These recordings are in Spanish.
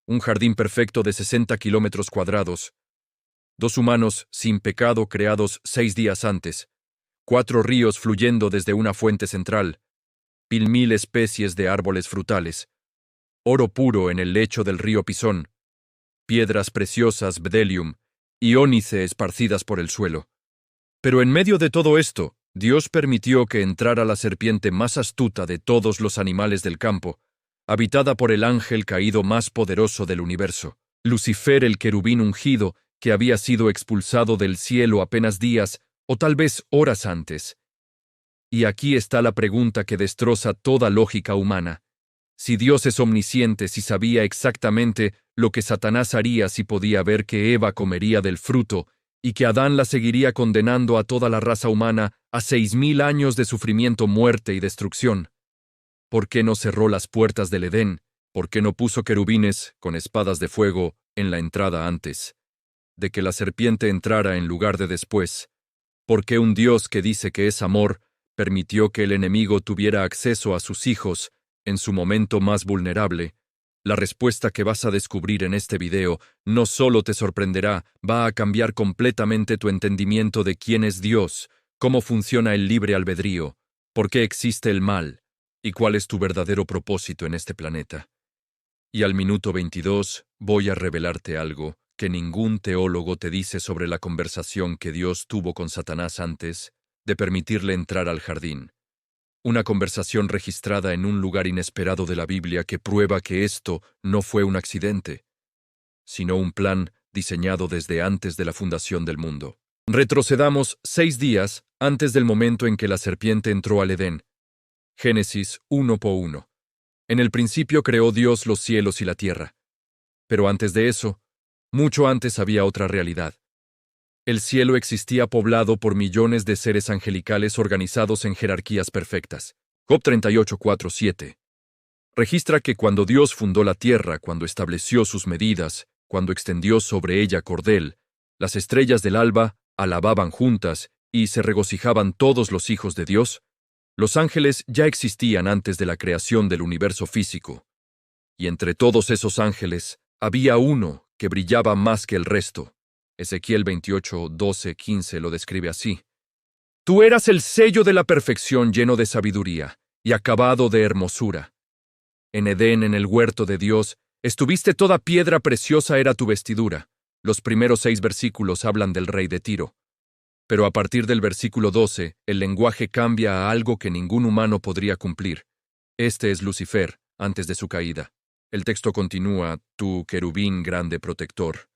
un jardín perfecto de 60 kilómetros cuadrados, 2 humanos sin pecado creados 6 días antes, 4 ríos fluyendo desde una fuente central, 1000 especies de árboles frutales, oro puro en el lecho del río Pisón, piedras preciosas bdellium y ónice esparcidas por el suelo. Pero en medio de todo esto, Dios permitió que entrara la serpiente más astuta de todos los animales del campo, habitada por el ángel caído más poderoso del universo, Lucifer, el querubín ungido, que había sido expulsado del cielo apenas días o tal vez horas antes. Y aquí está la pregunta que destroza toda lógica humana. Si Dios es omnisciente, si sabía exactamente lo que Satanás haría si podía ver que Eva comería del fruto y que Adán la seguiría condenando a toda la raza humana a 6000 años de sufrimiento, muerte y destrucción, ¿por qué no cerró las puertas del Edén? ¿Por qué no puso querubines con espadas de fuego en la entrada antes de que la serpiente entrara en lugar de después? ¿Por qué un Dios que dice que es amor permitió que el enemigo tuviera acceso a sus hijos en su momento más vulnerable? La respuesta que vas a descubrir en este video no solo te sorprenderá, va a cambiar completamente tu entendimiento de quién es Dios, cómo funciona el libre albedrío, por qué existe el mal y cuál es tu verdadero propósito en este planeta. Y al minuto 22 voy a revelarte algo que ningún teólogo te dice sobre la conversación que Dios tuvo con Satanás antes de permitirle entrar al jardín. Una conversación registrada en un lugar inesperado de la Biblia que prueba que esto no fue un accidente, sino un plan diseñado desde antes de la fundación del mundo. Retrocedamos 6 días antes del momento en que la serpiente entró al Edén. Génesis 1:1. En el principio creó Dios los cielos y la tierra. Pero antes de eso, mucho antes había otra realidad. El cielo existía poblado por millones de seres angelicales organizados en jerarquías perfectas. Job 38:4-7. Registra que cuando Dios fundó la tierra, cuando estableció sus medidas, cuando extendió sobre ella cordel, las estrellas del alba alababan juntas y se regocijaban todos los hijos de Dios. Los ángeles ya existían antes de la creación del universo físico. Y entre todos esos ángeles, había uno que brillaba más que el resto. Ezequiel 28:12-15 lo describe así. Tú eras el sello de la perfección, lleno de sabiduría y acabado de hermosura. En Edén, en el huerto de Dios, estuviste, toda piedra preciosa era tu vestidura. Los primeros 6 versículos hablan del rey de Tiro. Pero a partir del versículo 12, el lenguaje cambia a algo que ningún humano podría cumplir. Este es Lucifer, antes de su caída. El texto continúa, tu querubín grande protector.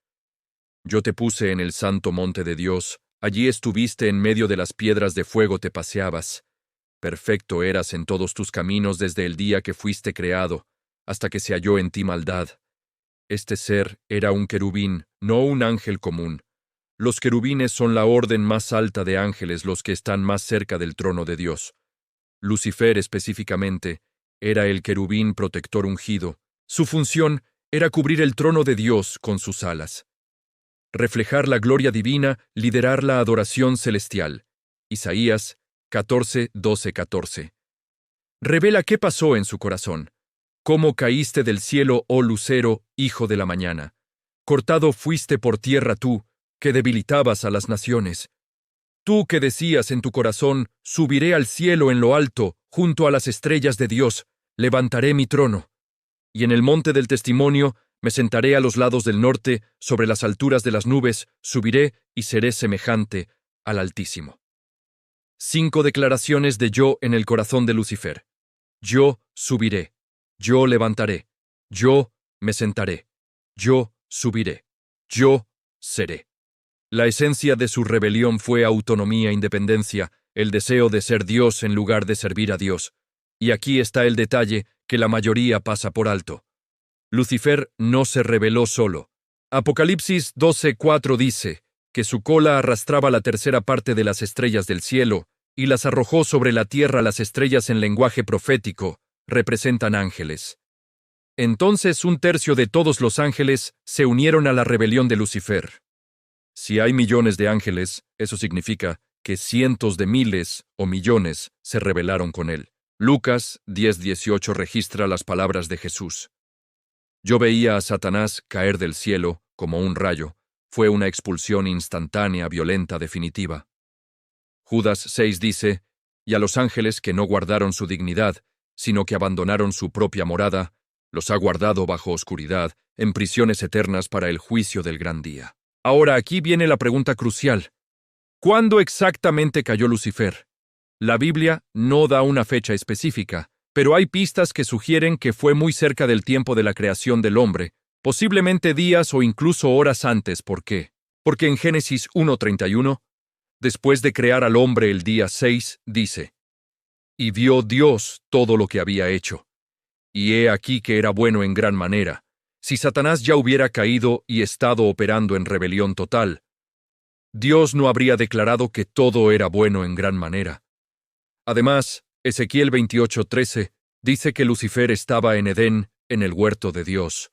Yo te puse en el santo monte de Dios, allí estuviste en medio de las piedras de fuego, te paseabas. Perfecto eras en todos tus caminos desde el día que fuiste creado, hasta que se halló en ti maldad. Este ser era un querubín, no un ángel común. Los querubines son la orden más alta de ángeles, los que están más cerca del trono de Dios. Lucifer específicamente era el querubín protector ungido. Su función era cubrir el trono de Dios con sus alas, reflejar la gloria divina, liderar la adoración celestial. Isaías 14:12-14. Revela qué pasó en su corazón. Cómo caíste del cielo, oh lucero, hijo de la mañana. Cortado fuiste por tierra tú, que debilitabas a las naciones. Tú que decías en tu corazón, subiré al cielo en lo alto, junto a las estrellas de Dios, levantaré mi trono. Y en el monte del testimonio me sentaré a los lados del norte, sobre las alturas de las nubes, subiré y seré semejante al Altísimo. 5 declaraciones de yo en el corazón de Lucifer. Yo subiré. Yo levantaré. Yo me sentaré. Yo subiré. Yo seré. La esencia de su rebelión fue autonomía e independencia, el deseo de ser Dios en lugar de servir a Dios. Y aquí está el detalle que la mayoría pasa por alto. Lucifer no se rebeló solo. Apocalipsis 12:4 dice que su cola arrastraba la tercera parte de las estrellas del cielo y las arrojó sobre la tierra. Las estrellas en lenguaje profético representan ángeles. Entonces 1/3 de todos los ángeles se unieron a la rebelión de Lucifer. Si hay millones de ángeles, eso significa que cientos de miles o millones se rebelaron con él. Lucas 10:18 registra las palabras de Jesús. Yo veía a Satanás caer del cielo como un rayo. Fue una expulsión instantánea, violenta, definitiva. Judas 6 dice, y a los ángeles que no guardaron su dignidad, sino que abandonaron su propia morada, los ha guardado bajo oscuridad, en prisiones eternas para el juicio del gran día. Ahora aquí viene la pregunta crucial. ¿Cuándo exactamente cayó Lucifer? La Biblia no da una fecha específica, pero hay pistas que sugieren que fue muy cerca del tiempo de la creación del hombre, posiblemente días o incluso horas antes. ¿Por qué? Porque en Génesis 1:31, después de crear al hombre el día 6, dice, «Y vio Dios todo lo que había hecho, y he aquí que era bueno en gran manera». Si Satanás ya hubiera caído y estado operando en rebelión total, Dios no habría declarado que todo era bueno en gran manera. Además, Ezequiel 28:13 dice que Lucifer estaba en Edén, en el huerto de Dios.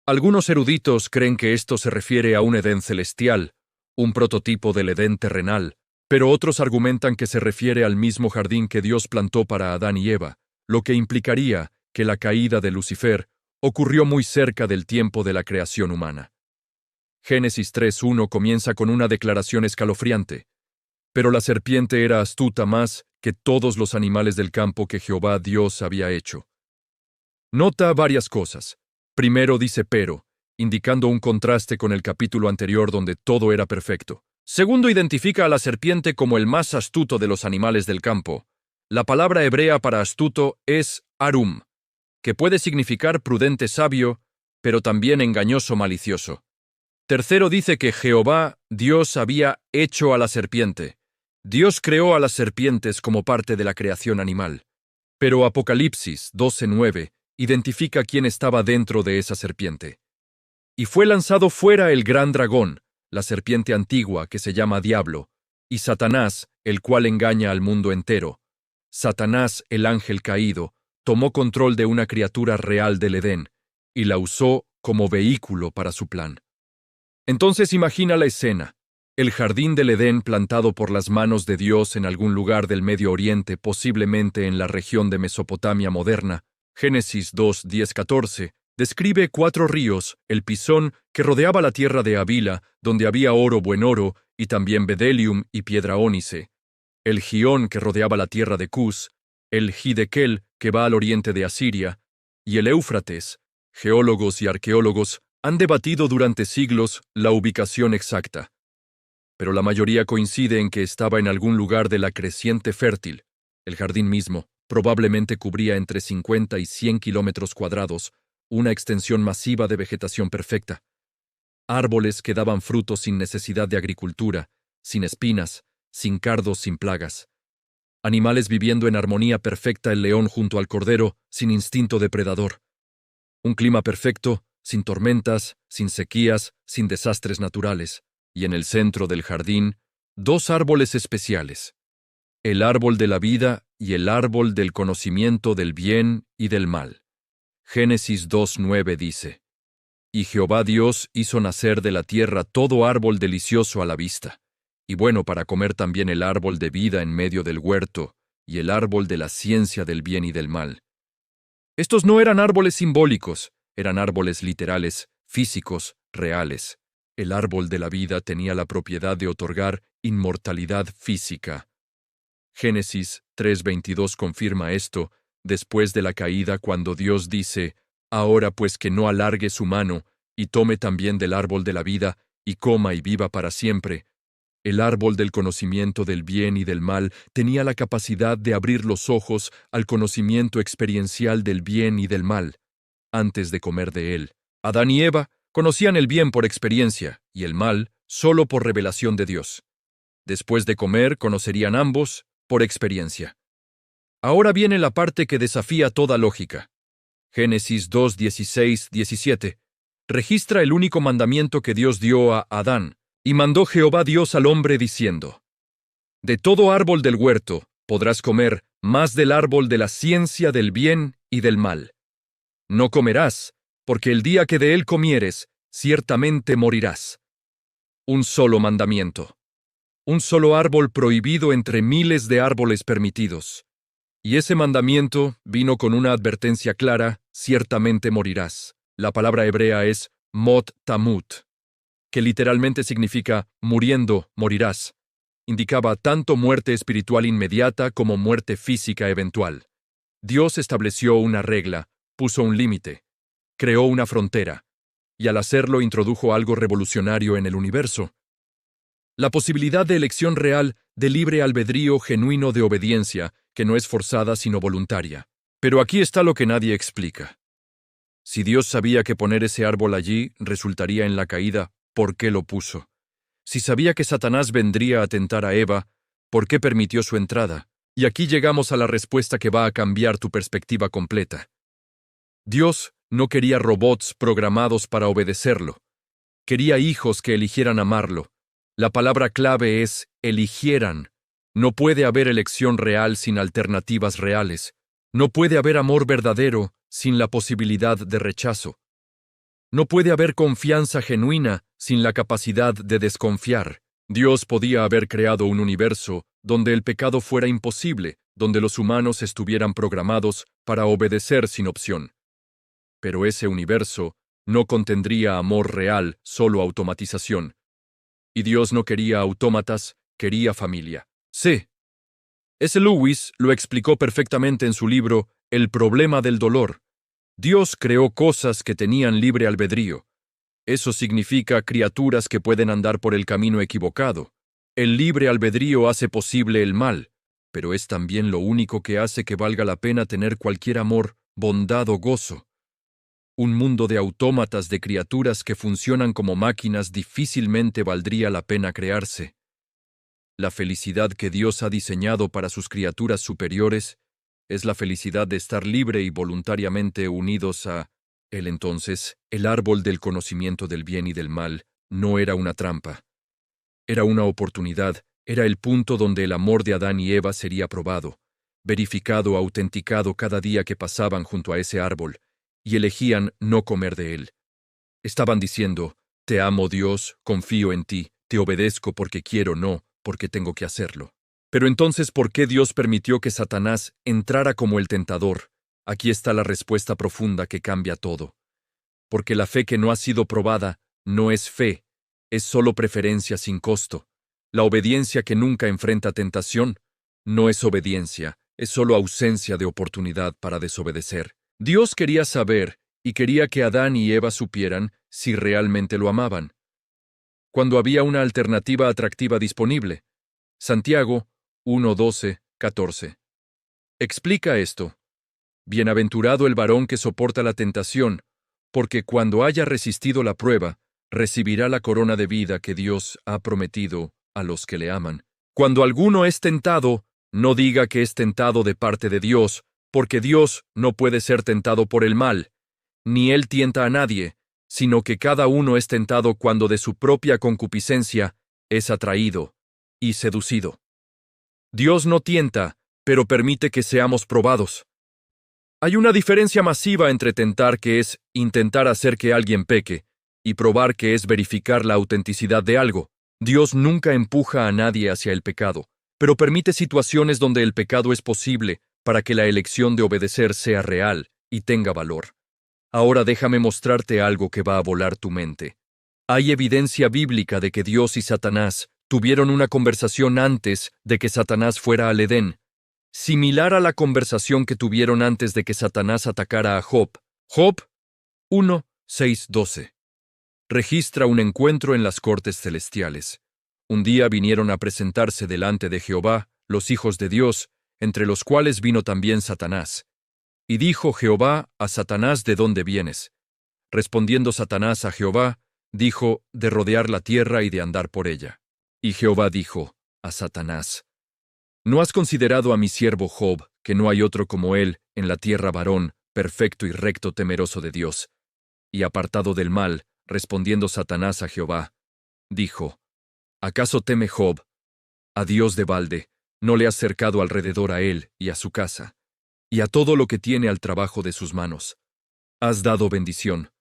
Algunos eruditos creen que esto se refiere a un Edén celestial, un prototipo del Edén terrenal, pero otros argumentan que se refiere al mismo jardín que Dios plantó para Adán y Eva, lo que implicaría que la caída de Lucifer ocurrió muy cerca del tiempo de la creación humana. Génesis 3:1 comienza con una declaración escalofriante. Pero la serpiente era astuta más que todos los animales del campo que Jehová Dios había hecho. Nota varias cosas. Primero dice pero, indicando un contraste con el capítulo anterior donde todo era perfecto. Segundo, identifica a la serpiente como el más astuto de los animales del campo. La palabra hebrea para astuto es arum, que puede significar prudente sabio, pero también engañoso malicioso. Tercero dice que Jehová Dios había hecho a la serpiente. Dios creó a las serpientes como parte de la creación animal. Pero Apocalipsis 12:9 identifica quién estaba dentro de esa serpiente. Y fue lanzado fuera el gran dragón, la serpiente antigua que se llama Diablo, y Satanás, el cual engaña al mundo entero. Satanás, el ángel caído, tomó control de una criatura real del Edén y la usó como vehículo para su plan. Entonces imagina la escena. El jardín del Edén plantado por las manos de Dios en algún lugar del Medio Oriente, posiblemente en la región de Mesopotamia moderna. Génesis 2:10-14 describe 4 ríos, el Pisón, que rodeaba la tierra de Havila, donde había oro, buen oro, y también bedelium y piedra ónice. El Gión, que rodeaba la tierra de Cus, el Hidekel, que va al oriente de Asiria, y el Éufrates. Geólogos y arqueólogos han debatido durante siglos la ubicación exacta, pero la mayoría coincide en que estaba en algún lugar de la creciente fértil. El jardín mismo probablemente cubría entre 50 y 100 kilómetros cuadrados, una extensión masiva de vegetación perfecta. Árboles que daban frutos sin necesidad de agricultura, sin espinas, sin cardos, sin plagas. Animales viviendo en armonía perfecta, el león junto al cordero, sin instinto depredador. Un clima perfecto, sin tormentas, sin sequías, sin desastres naturales. Y en el centro del jardín, 2 árboles especiales: el árbol de la vida y el árbol del conocimiento del bien y del mal. Génesis 2:9 dice, «Y Jehová Dios hizo nacer de la tierra todo árbol delicioso a la vista, y bueno para comer también el árbol de vida en medio del huerto, y el árbol de la ciencia del bien y del mal». Estos no eran árboles simbólicos, eran árboles literales, físicos, reales. El árbol de la vida tenía la propiedad de otorgar inmortalidad física. Génesis 3:22 confirma esto, después de la caída, cuando Dios dice, «Ahora pues que no alargue su mano, y tome también del árbol de la vida, y coma y viva para siempre». El árbol del conocimiento del bien y del mal tenía la capacidad de abrir los ojos al conocimiento experiencial del bien y del mal. Antes de comer de él, Adán y Eva conocían el bien por experiencia y el mal solo por revelación de Dios. Después de comer, conocerían ambos por experiencia. Ahora viene la parte que desafía toda lógica. Génesis 2:16-17 registra el único mandamiento que Dios dio a Adán, y mandó Jehová Dios al hombre diciendo, «De todo árbol del huerto podrás comer, más del árbol de la ciencia del bien y del mal. No comerás, porque el día que de él comieres, ciertamente morirás». Un solo mandamiento. Un solo árbol prohibido entre miles de árboles permitidos. Y ese mandamiento vino con una advertencia clara: ciertamente morirás. La palabra hebrea es mot tamut, que literalmente significa muriendo, morirás. Indicaba tanto muerte espiritual inmediata como muerte física eventual. Dios estableció una regla, puso un límite, creó una frontera, y al hacerlo introdujo algo revolucionario en el universo. La posibilidad de elección real, de libre albedrío genuino de obediencia, que no es forzada sino voluntaria. Pero aquí está lo que nadie explica. Si Dios sabía que poner ese árbol allí resultaría en la caída, ¿por qué lo puso? Si sabía que Satanás vendría a tentar a Eva, ¿por qué permitió su entrada? Y aquí llegamos a la respuesta que va a cambiar tu perspectiva completa. Dios no quería robots programados para obedecerlo. Quería hijos que eligieran amarlo. La palabra clave es eligieran. No puede haber elección real sin alternativas reales. No puede haber amor verdadero sin la posibilidad de rechazo. No puede haber confianza genuina sin la capacidad de desconfiar. Dios podía haber creado un universo donde el pecado fuera imposible, donde los humanos estuvieran programados para obedecer sin opción. Pero ese universo no contendría amor real, solo automatización. Y Dios no quería autómatas, quería familia. C. S. Lewis lo explicó perfectamente en su libro El problema del dolor. Dios creó cosas que tenían libre albedrío. Eso significa criaturas que pueden andar por el camino equivocado. El libre albedrío hace posible el mal, pero es también lo único que hace que valga la pena tener cualquier amor, bondad o gozo. Un mundo de autómatas de criaturas que funcionan como máquinas difícilmente valdría la pena crearse. La felicidad que Dios ha diseñado para sus criaturas superiores es la felicidad de estar libre y voluntariamente unidos a Él. Entonces, el árbol del conocimiento del bien y del mal no era una trampa. Era una oportunidad, era el punto donde el amor de Adán y Eva sería probado, verificado, autenticado cada día que pasaban junto a ese árbol, y elegían no comer de él. Estaban diciendo, te amo Dios, confío en ti, te obedezco porque quiero, no, porque tengo que hacerlo. Pero entonces, ¿por qué Dios permitió que Satanás entrara como el tentador? Aquí está la respuesta profunda que cambia todo. Porque la fe que no ha sido probada no es fe, es solo preferencia sin costo. La obediencia que nunca enfrenta tentación no es obediencia, es solo ausencia de oportunidad para desobedecer. Dios quería saber, y quería que Adán y Eva supieran si realmente lo amaban. Cuando había una alternativa atractiva disponible. Santiago 1:12-14. Explica esto. Bienaventurado el varón que soporta la tentación, porque cuando haya resistido la prueba, recibirá la corona de vida que Dios ha prometido a los que le aman. Cuando alguno es tentado, no diga que es tentado de parte de Dios, porque Dios no puede ser tentado por el mal, ni él tienta a nadie, sino que cada uno es tentado cuando de su propia concupiscencia es atraído y seducido. Dios no tienta, pero permite que seamos probados. Hay una diferencia masiva entre tentar, que es intentar hacer que alguien peque, y probar, que es verificar la autenticidad de algo. Dios nunca empuja a nadie hacia el pecado, pero permite situaciones donde el pecado es posible para que la elección de obedecer sea real y tenga valor. Ahora déjame mostrarte algo que va a volar tu mente. Hay evidencia bíblica de que Dios y Satanás tuvieron una conversación antes de que Satanás fuera al Edén, similar a la conversación que tuvieron antes de que Satanás atacara a Job. Job 1:6-12. Registra un encuentro en las cortes celestiales. Un día vinieron a presentarse delante de Jehová los hijos de Dios, entre los cuales vino también Satanás. Y dijo Jehová a Satanás, ¿de dónde vienes? Respondiendo Satanás a Jehová, dijo, de rodear la tierra y de andar por ella. Y Jehová dijo a Satanás, ¿no has considerado a mi siervo Job, que no hay otro como él en la tierra, varón, perfecto y recto, temeroso de Dios, y apartado del mal? Respondiendo Satanás a Jehová, dijo, ¿acaso teme Job a Dios de balde? ¿No le has cercado alrededor a él y a su casa, y a todo lo que tiene al trabajo de sus manos? Has dado bendición.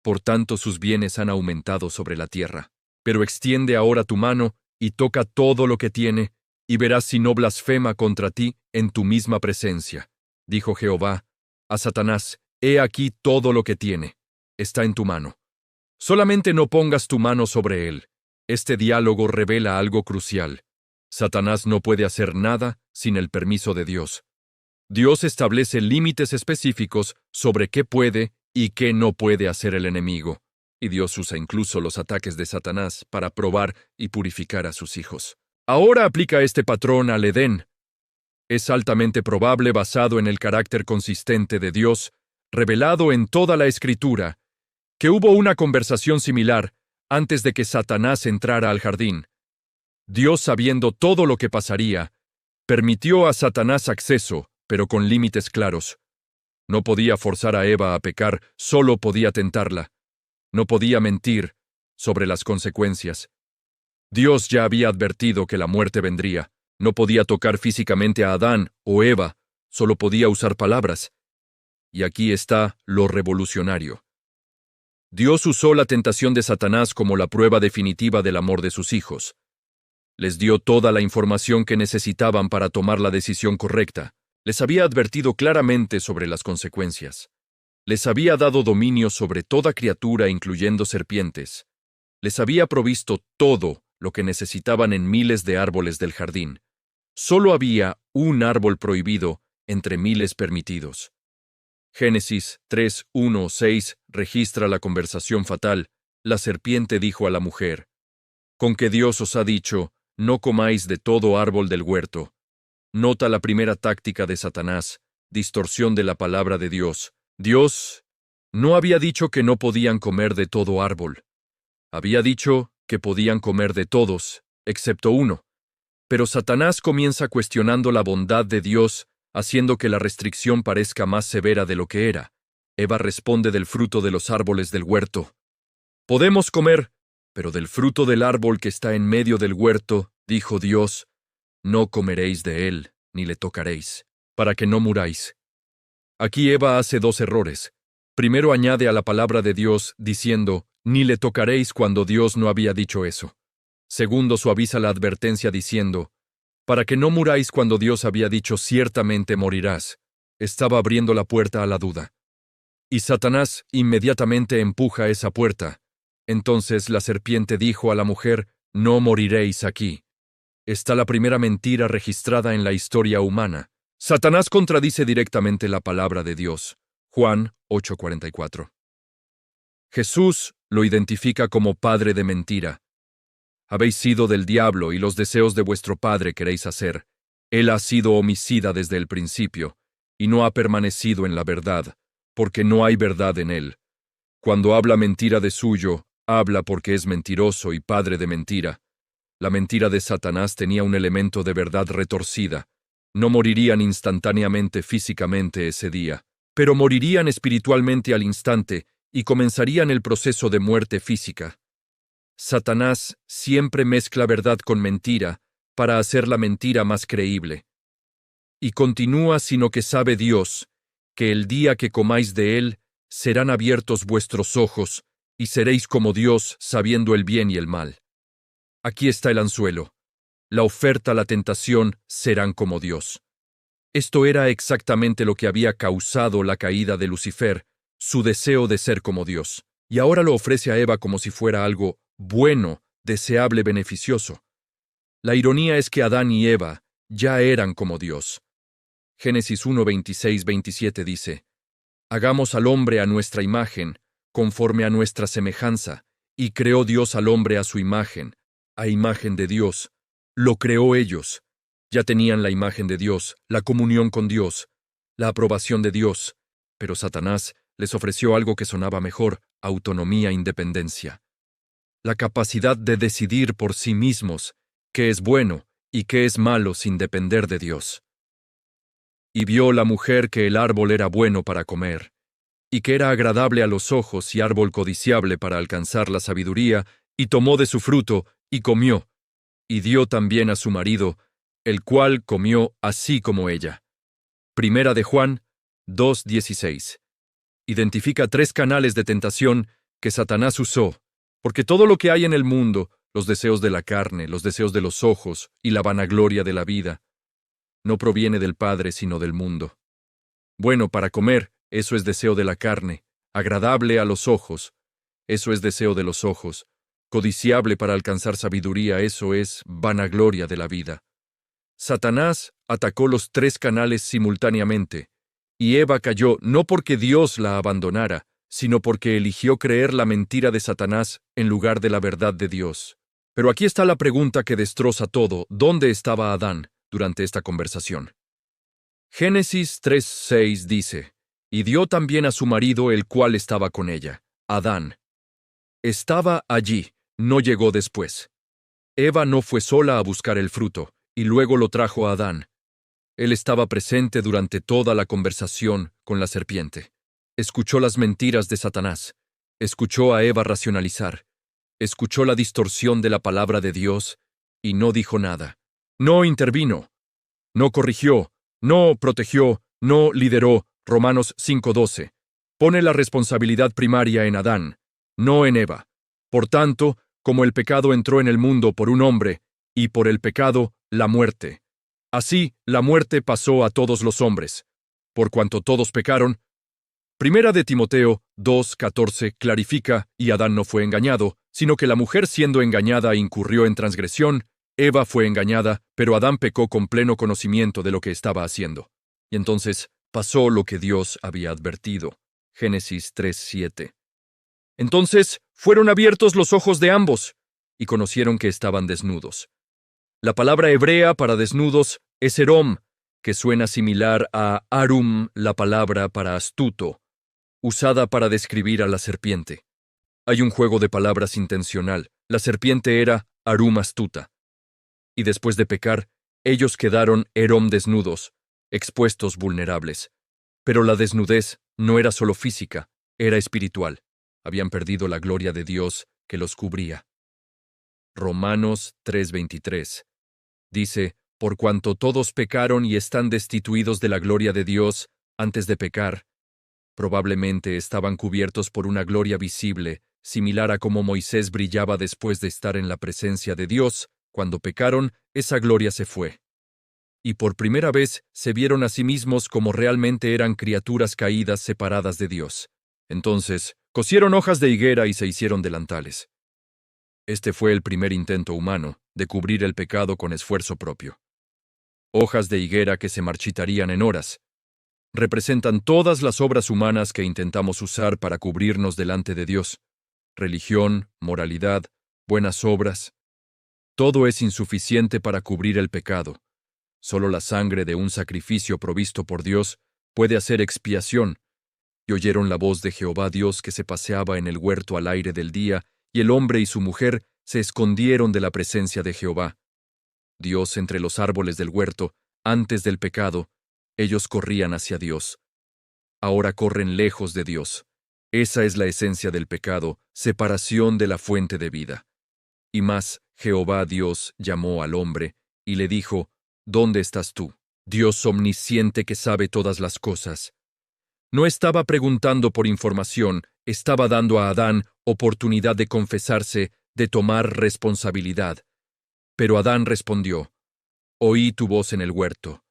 Por tanto sus bienes han aumentado sobre la tierra. Pero extiende ahora tu mano y toca todo lo que tiene, y verás si no blasfema contra ti en tu misma presencia. Dijo Jehová a Satanás, he aquí todo lo que tiene. está en tu mano. Solamente no pongas tu mano sobre él. Este diálogo revela algo crucial. Satanás no puede hacer nada sin el permiso de Dios. Dios establece límites específicos sobre qué puede y qué no puede hacer el enemigo, y Dios usa incluso los ataques de Satanás para probar y purificar a sus hijos. Ahora aplica este patrón al Edén. Es altamente probable, basado en el carácter consistente de Dios, revelado en toda la Escritura, que hubo una conversación similar antes de que Satanás entrara al jardín. Dios, sabiendo todo lo que pasaría, permitió a Satanás acceso, pero con límites claros. No podía forzar a Eva a pecar, solo podía tentarla. No podía mentir sobre las consecuencias. Dios ya había advertido que la muerte vendría. No podía tocar físicamente a Adán o Eva, solo podía usar palabras. Y aquí está lo revolucionario. Dios usó la tentación de Satanás como la prueba definitiva del amor de sus hijos. Les dio toda la información que necesitaban para tomar la decisión correcta. Les había advertido claramente sobre las consecuencias. Les había dado dominio sobre toda criatura, incluyendo serpientes. Les había provisto todo lo que necesitaban en miles de árboles del jardín. Solo había un árbol prohibido entre miles permitidos. Génesis 3:1-6 registra la conversación fatal. La serpiente dijo a la mujer: «¿Con que Dios os ha dicho, no comáis de todo árbol del huerto?» Nota la primera táctica de Satanás, distorsión de la palabra de Dios. Dios no había dicho que no podían comer de todo árbol. Había dicho que podían comer de todos, excepto uno. Pero Satanás comienza cuestionando la bondad de Dios, haciendo que la restricción parezca más severa de lo que era. Eva responde del fruto de los árboles del huerto. «Podemos comer, pero del fruto del árbol que está en medio del huerto, dijo Dios, no comeréis de él, ni le tocaréis, para que no muráis». Aquí Eva hace dos errores. Primero añade a la palabra de Dios diciendo, ni le tocaréis, cuando Dios no había dicho eso. Segundo, suaviza la advertencia diciendo, para que no muráis, cuando Dios había dicho ciertamente morirás. Estaba abriendo la puerta a la duda. Y Satanás inmediatamente empuja esa puerta. Entonces la serpiente dijo a la mujer, no moriréis aquí. Está la primera mentira registrada en la historia humana. Satanás contradice directamente la palabra de Dios. Juan 8:44. Jesús lo identifica como padre de mentira. Habéis sido del diablo y los deseos de vuestro padre queréis hacer. Él ha sido homicida desde el principio, y no ha permanecido en la verdad, porque no hay verdad en él. Cuando habla mentira de suyo, habla porque es mentiroso y padre de mentira. La mentira de Satanás tenía un elemento de verdad retorcida. No morirían instantáneamente físicamente ese día, pero morirían espiritualmente al instante y comenzarían el proceso de muerte física. Satanás siempre mezcla verdad con mentira para hacer la mentira más creíble. Y continúa, sino que sabe Dios, que el día que comáis de él, serán abiertos vuestros ojos, y seréis como Dios, sabiendo el bien y el mal. Aquí está el anzuelo. La oferta, la tentación, serán como Dios. Esto era exactamente lo que había causado la caída de Lucifer, su deseo de ser como Dios. Y ahora lo ofrece a Eva como si fuera algo bueno, deseable, beneficioso. La ironía es que Adán y Eva ya eran como Dios. Génesis 1:26-27 dice, «Hagamos al hombre a nuestra imagen, conforme a nuestra semejanza, y creó Dios al hombre a su imagen, a imagen de Dios. Lo creó ellos». Ya tenían la imagen de Dios, la comunión con Dios, la aprobación de Dios, pero Satanás les ofreció algo que sonaba mejor: autonomía e independencia. La capacidad de decidir por sí mismos qué es bueno y qué es malo sin depender de Dios. Y vio la mujer que el árbol era bueno para comer, y que era agradable a los ojos y árbol codiciable para alcanzar la sabiduría, y tomó de su fruto y comió, y dio también a su marido, el cual comió así como ella. Primera de Juan 2:16. Identifica 3 canales de tentación que Satanás usó, porque todo lo que hay en el mundo, los deseos de la carne, los deseos de los ojos y la vanagloria de la vida, no proviene del Padre sino del mundo. Bueno, para comer, eso es deseo de la carne, agradable a los ojos, eso es deseo de los ojos, codiciable para alcanzar sabiduría, eso es vanagloria de la vida. Satanás atacó los tres canales simultáneamente, y Eva cayó no porque Dios la abandonara, sino porque eligió creer la mentira de Satanás en lugar de la verdad de Dios. Pero aquí está la pregunta que destroza todo: ¿dónde estaba Adán durante esta conversación? Génesis 3:6 dice: y dio también a su marido, el cual estaba con ella, Adán. Estaba allí, no llegó después. Eva no fue sola a buscar el fruto, y luego lo trajo a Adán. Él estaba presente durante toda la conversación con la serpiente. Escuchó las mentiras de Satanás. Escuchó a Eva racionalizar. Escuchó la distorsión de la palabra de Dios y no dijo nada. No intervino. No corrigió. No protegió. No lideró. Romanos 5:12. Pone la responsabilidad primaria en Adán, no en Eva. Por tanto, como el pecado entró en el mundo por un hombre, y por el pecado, la muerte. Así, la muerte pasó a todos los hombres. Por cuanto todos pecaron. Primera de Timoteo 2:14 clarifica: y Adán no fue engañado, sino que la mujer siendo engañada incurrió en transgresión. Eva fue engañada, pero Adán pecó con pleno conocimiento de lo que estaba haciendo. Y entonces pasó lo que Dios había advertido. Génesis 3:7. Entonces fueron abiertos los ojos de ambos, y conocieron que estaban desnudos. La palabra hebrea para desnudos es erom, que suena similar a arum, la palabra para astuto, usada para describir a la serpiente. Hay un juego de palabras intencional. La serpiente era arum astuta. Y después de pecar, ellos quedaron erom desnudos, expuestos vulnerables. Pero la desnudez no era solo física, era espiritual. Habían perdido la gloria de Dios que los cubría. Romanos 3:23 dice: por cuanto todos pecaron y están destituidos de la gloria de Dios antes de pecar, probablemente estaban cubiertos por una gloria visible, similar a como Moisés brillaba después de estar en la presencia de Dios. Cuando pecaron, esa gloria se fue. Y por primera vez se vieron a sí mismos como realmente eran criaturas caídas separadas de Dios. Entonces, cosieron hojas de higuera y se hicieron delantales. Este fue el primer intento humano de cubrir el pecado con esfuerzo propio. Hojas de higuera que se marchitarían en horas. Representan todas las obras humanas que intentamos usar para cubrirnos delante de Dios. Religión, moralidad, buenas obras. Todo es insuficiente para cubrir el pecado. Solo la sangre de un sacrificio provisto por Dios puede hacer expiación. Y oyeron la voz de Jehová Dios que se paseaba en el huerto al aire del día, y el hombre y su mujer se escondieron de la presencia de Jehová. Dios entre los árboles del huerto, antes del pecado, ellos corrían hacia Dios. Ahora corren lejos de Dios. Esa es la esencia del pecado, separación de la fuente de vida. Y más, Jehová Dios llamó al hombre y le dijo: ¿dónde estás tú? Dios omnisciente que sabe todas las cosas. No estaba preguntando por información, estaba dando a Adán oportunidad de confesarse, de tomar responsabilidad. Pero Adán respondió: oí tu voz en el huerto,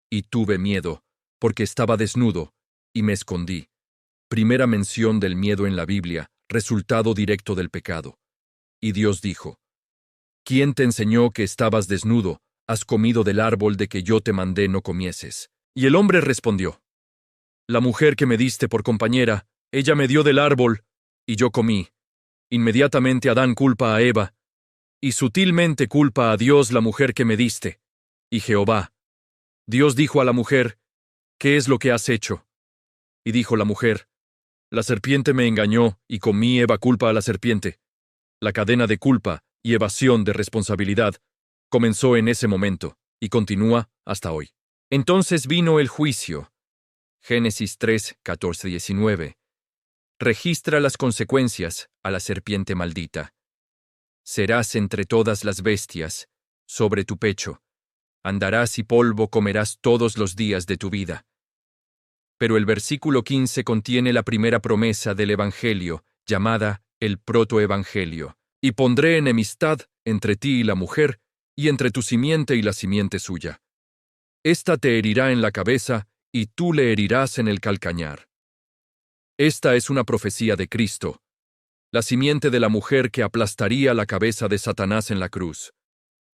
y tuve miedo, porque estaba desnudo, y me escondí. Primera mención del miedo en la Biblia, resultado directo del pecado. Y Dios dijo: ¿quién te enseñó que estabas desnudo? Has comido del árbol de que yo te mandé no comieses. Y el hombre respondió: la mujer que me diste por compañera, ella me dio del árbol, y yo comí. Inmediatamente Adán culpa a Eva, y sutilmente culpa a Dios la mujer que me diste. Y Jehová. Dios dijo a la mujer: ¿qué es lo que has hecho? Y dijo la mujer: la serpiente me engañó, y comí. Eva culpa a la serpiente. La cadena de culpa y evasión de responsabilidad comenzó en ese momento, y continúa hasta hoy. Entonces vino el juicio. Génesis 3:14-19. Registra las consecuencias a la serpiente maldita. Serás entre todas las bestias, sobre tu pecho. Andarás y polvo comerás todos los días de tu vida. Pero el versículo 15 contiene la primera promesa del Evangelio, llamada el protoevangelio. Y pondré enemistad entre ti y la mujer, y entre tu simiente y la simiente suya. Esta te herirá en la cabeza, y tú le herirás en el calcañar. Esta es una profecía de Cristo, la simiente de la mujer que aplastaría la cabeza de Satanás en la cruz.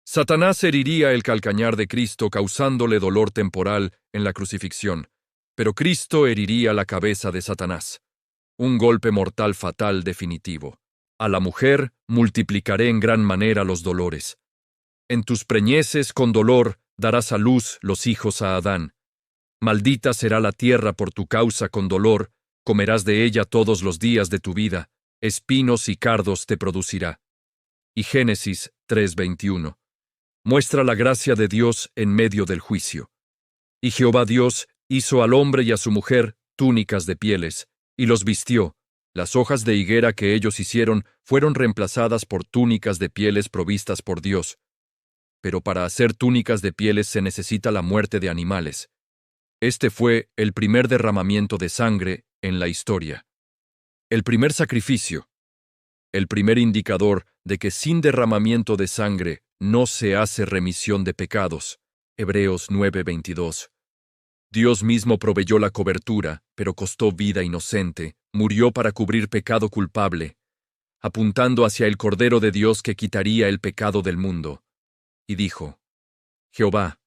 Satanás heriría el calcañar de Cristo causándole dolor temporal en la crucifixión, pero Cristo heriría la cabeza de Satanás. Un golpe mortal fatal definitivo. A la mujer multiplicaré en gran manera los dolores. En tus preñeces con dolor darás a luz los hijos a Adán. Maldita será la tierra por tu causa con dolor, comerás de ella todos los días de tu vida, espinos y cardos te producirá. Y Génesis 3:21. Muestra la gracia de Dios en medio del juicio. Y Jehová Dios hizo al hombre y a su mujer túnicas de pieles, y los vistió. Las hojas de higuera que ellos hicieron fueron reemplazadas por túnicas de pieles provistas por Dios. Pero para hacer túnicas de pieles se necesita la muerte de animales. Este fue el primer derramamiento de sangre en la historia. El primer sacrificio. El primer indicador de que sin derramamiento de sangre no se hace remisión de pecados. Hebreos 9:22. Dios mismo proveyó la cobertura, pero costó vida inocente, murió para cubrir pecado culpable, apuntando hacia el Cordero de Dios que quitaría el pecado del mundo. Y dijo: Jehová,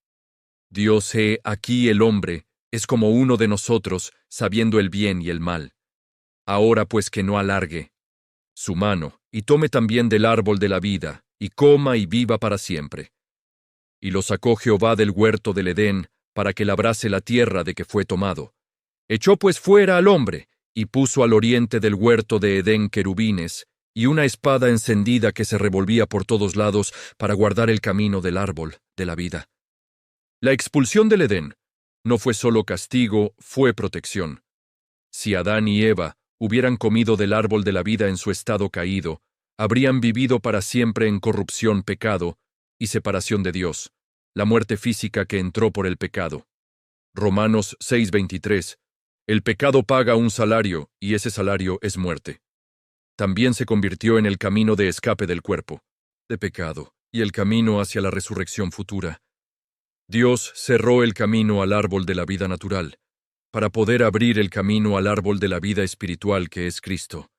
Dios, he aquí el hombre, es como uno de nosotros, sabiendo el bien y el mal. Ahora pues que no alargue su mano, y tome también del árbol de la vida, y coma y viva para siempre. Y lo sacó Jehová del huerto del Edén, para que labrase la tierra de que fue tomado. Echó pues fuera al hombre, y puso al oriente del huerto de Edén querubines, y una espada encendida que se revolvía por todos lados para guardar el camino del árbol de la vida. La expulsión del Edén no fue solo castigo, fue protección. Si Adán y Eva hubieran comido del árbol de la vida en su estado caído, habrían vivido para siempre en corrupción, pecado y separación de Dios, la muerte física que entró por el pecado. Romanos 6:23. El pecado paga un salario, y ese salario es muerte. También se convirtió en el camino de escape del cuerpo, de pecado, y el camino hacia la resurrección futura. Dios cerró el camino al árbol de la vida natural, para poder abrir el camino al árbol de la vida espiritual que es Cristo.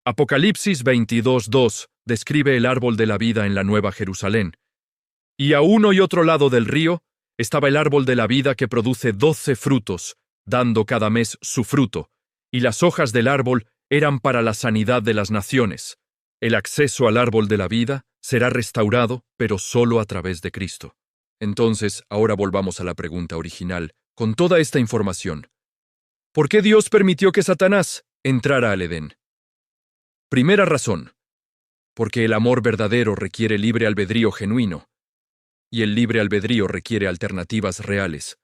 Apocalipsis 22:2 describe el árbol de la vida en la Nueva Jerusalén. Y a uno y otro lado del río estaba el árbol de la vida que produce 12 frutos, dando cada mes su fruto, y las hojas del árbol eran para la sanidad de las naciones. El acceso al árbol de la vida será restaurado, pero solo a través de Cristo. Entonces, ahora volvamos a la pregunta original, con toda esta información. ¿Por qué Dios permitió que Satanás entrara al Edén? Primera razón, porque el amor verdadero requiere libre albedrío genuino, y el libre albedrío requiere alternativas reales.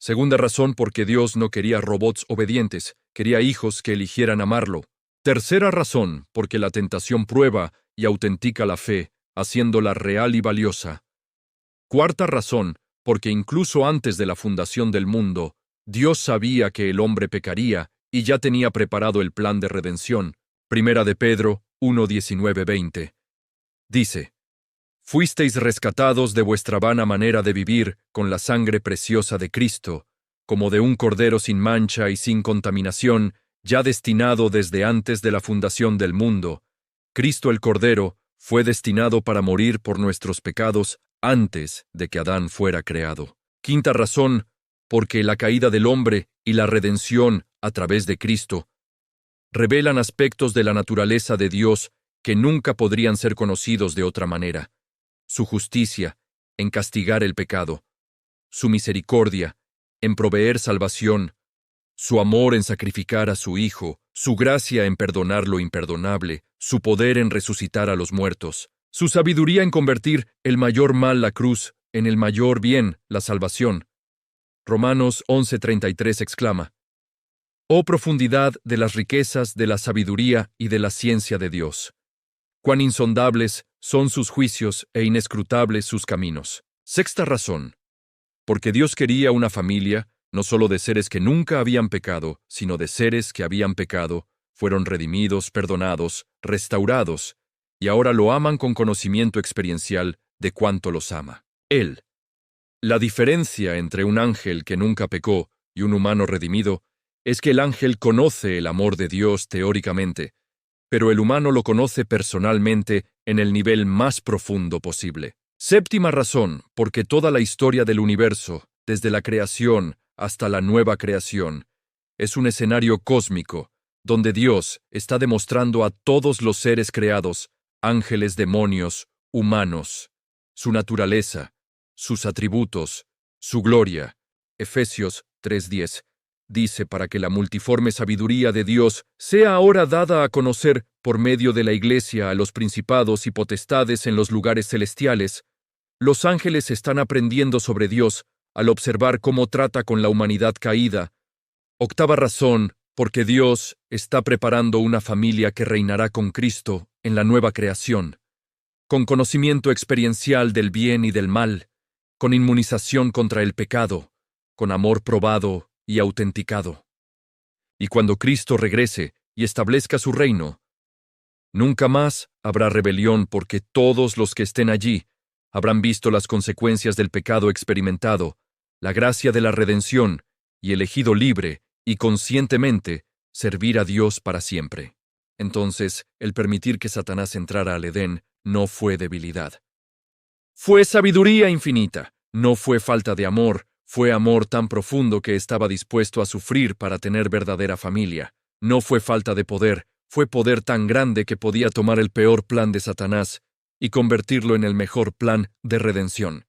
Segunda razón, porque Dios no quería robots obedientes, quería hijos que eligieran amarlo. Tercera razón, porque la tentación prueba y autentica la fe, haciéndola real y valiosa. Cuarta razón, porque incluso antes de la fundación del mundo, Dios sabía que el hombre pecaría y ya tenía preparado el plan de redención. Primera de Pedro 1:19-20. Dice: Fuisteis rescatados de vuestra vana manera de vivir con la sangre preciosa de Cristo, como de un cordero sin mancha y sin contaminación, ya destinado desde antes de la fundación del mundo. Cristo el Cordero fue destinado para morir por nuestros pecados antes de que Adán fuera creado. Quinta razón, porque la caída del hombre y la redención a través de Cristo revelan aspectos de la naturaleza de Dios que nunca podrían ser conocidos de otra manera. Su justicia en castigar el pecado, su misericordia en proveer salvación, su amor en sacrificar a su Hijo, su gracia en perdonar lo imperdonable, su poder en resucitar a los muertos, su sabiduría en convertir el mayor mal, la cruz, en el mayor bien, la salvación. Romanos 11:33 exclama: Oh profundidad de las riquezas de la sabiduría y de la ciencia de Dios. Cuán insondables son sus juicios e inescrutables sus caminos. Sexta razón, porque Dios quería una familia, no solo de seres que nunca habían pecado, sino de seres que habían pecado, fueron redimidos, perdonados, restaurados, y ahora lo aman con conocimiento experiencial de cuánto los ama. Él. La diferencia entre un ángel que nunca pecó y un humano redimido es que el ángel conoce el amor de Dios teóricamente, pero el humano lo conoce personalmente en el nivel más profundo posible. Séptima razón, porque toda la historia del universo, desde la creación hasta la nueva creación, es un escenario cósmico, donde Dios está demostrando a todos los seres creados, ángeles, demonios, humanos, su naturaleza, sus atributos, su gloria. Efesios 3:10 dice para que la multiforme sabiduría de Dios sea ahora dada a conocer por medio de la Iglesia a los principados y potestades en los lugares celestiales. Los ángeles están aprendiendo sobre Dios al observar cómo trata con la humanidad caída. Octava razón, porque Dios está preparando una familia que reinará con Cristo en la nueva creación, con conocimiento experiencial del bien y del mal, con inmunización contra el pecado, con amor probado y autenticado. Y cuando Cristo regrese y establezca su reino, nunca más habrá rebelión porque todos los que estén allí habrán visto las consecuencias del pecado experimentado, la gracia de la redención y elegido libre y conscientemente servir a Dios para siempre. Entonces, el permitir que Satanás entrara al Edén no fue debilidad. Fue sabiduría infinita, no fue falta de amor, fue amor tan profundo que estaba dispuesto a sufrir para tener verdadera familia. No fue falta de poder, fue poder tan grande que podía tomar el peor plan de Satanás y convertirlo en el mejor plan de redención.